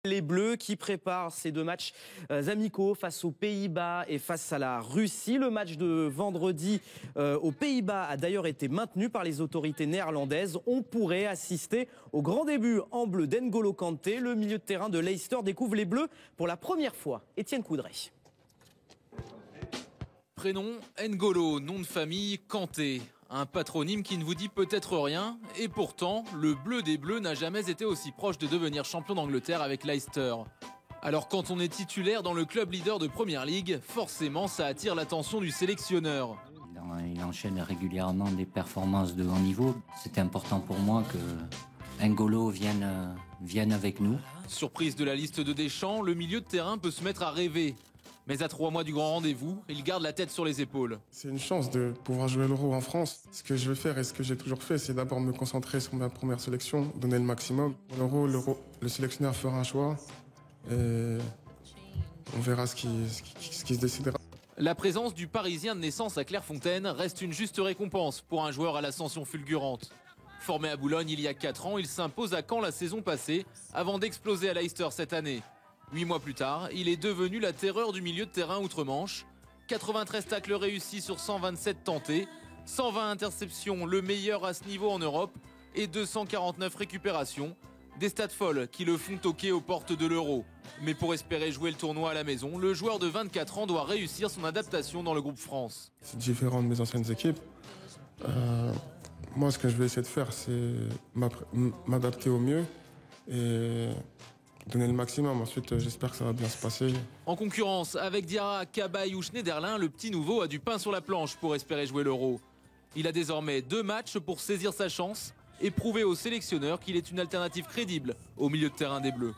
Les Bleus qui préparent ces deux matchs amicaux face aux Pays-Bas et face à la Russie. Le match de vendredi aux Pays-Bas a d'ailleurs été maintenu par les autorités néerlandaises. On pourrait assister au grand début en bleu d'N'Golo Kanté. Le milieu de terrain de Leicester découvre les Bleus pour la première fois. Étienne Coudray. Prénom N'Golo, nom de famille Kanté. Un patronyme qui ne vous dit peut-être rien, et pourtant, le bleu des Bleus n'a jamais été aussi proche de devenir champion d'Angleterre avec Leicester. Alors quand on est titulaire dans le club leader de Premier League, forcément ça attire l'attention du sélectionneur. Il enchaîne régulièrement des performances de haut niveau. C'était important pour moi que N'Golo vienne avec nous. Surprise de la liste de Deschamps, le milieu de terrain peut se mettre à rêver. Mais à 3 mois du grand rendez-vous, il garde la tête sur les épaules. C'est une chance de pouvoir jouer l'Euro en France. Ce que je veux faire et ce que j'ai toujours fait, c'est d'abord me concentrer sur ma première sélection, donner le maximum. L'Euro, le sélectionneur fera un choix et on verra ce qui se décidera. La présence du Parisien de naissance à Clairefontaine reste une juste récompense pour un joueur à l'ascension fulgurante. Formé à Boulogne il y a 4 ans, il s'impose à Caen la saison passée avant d'exploser à Leicester cette année. 8 mois plus tard, il est devenu la terreur du milieu de terrain outre-Manche. 93 tacles réussis sur 127 tentés, 120 interceptions, le meilleur à ce niveau en Europe, et 249 récupérations. Des stats folles qui le font toquer aux portes de l'Euro. Mais pour espérer jouer le tournoi à la maison, le joueur de 24 ans doit réussir son adaptation dans le groupe France. C'est différent de mes anciennes équipes. Moi, ce que je vais essayer de faire, c'est m'adapter au mieux et donner le maximum. Ensuite, j'espère que ça va bien se passer. En concurrence avec Diarra, Cabaye ou Schneiderlin, le petit nouveau a du pain sur la planche pour espérer jouer l'Euro. Il a désormais 2 matchs pour saisir sa chance et prouver au sélectionneur qu'il est une alternative crédible au milieu de terrain des Bleus.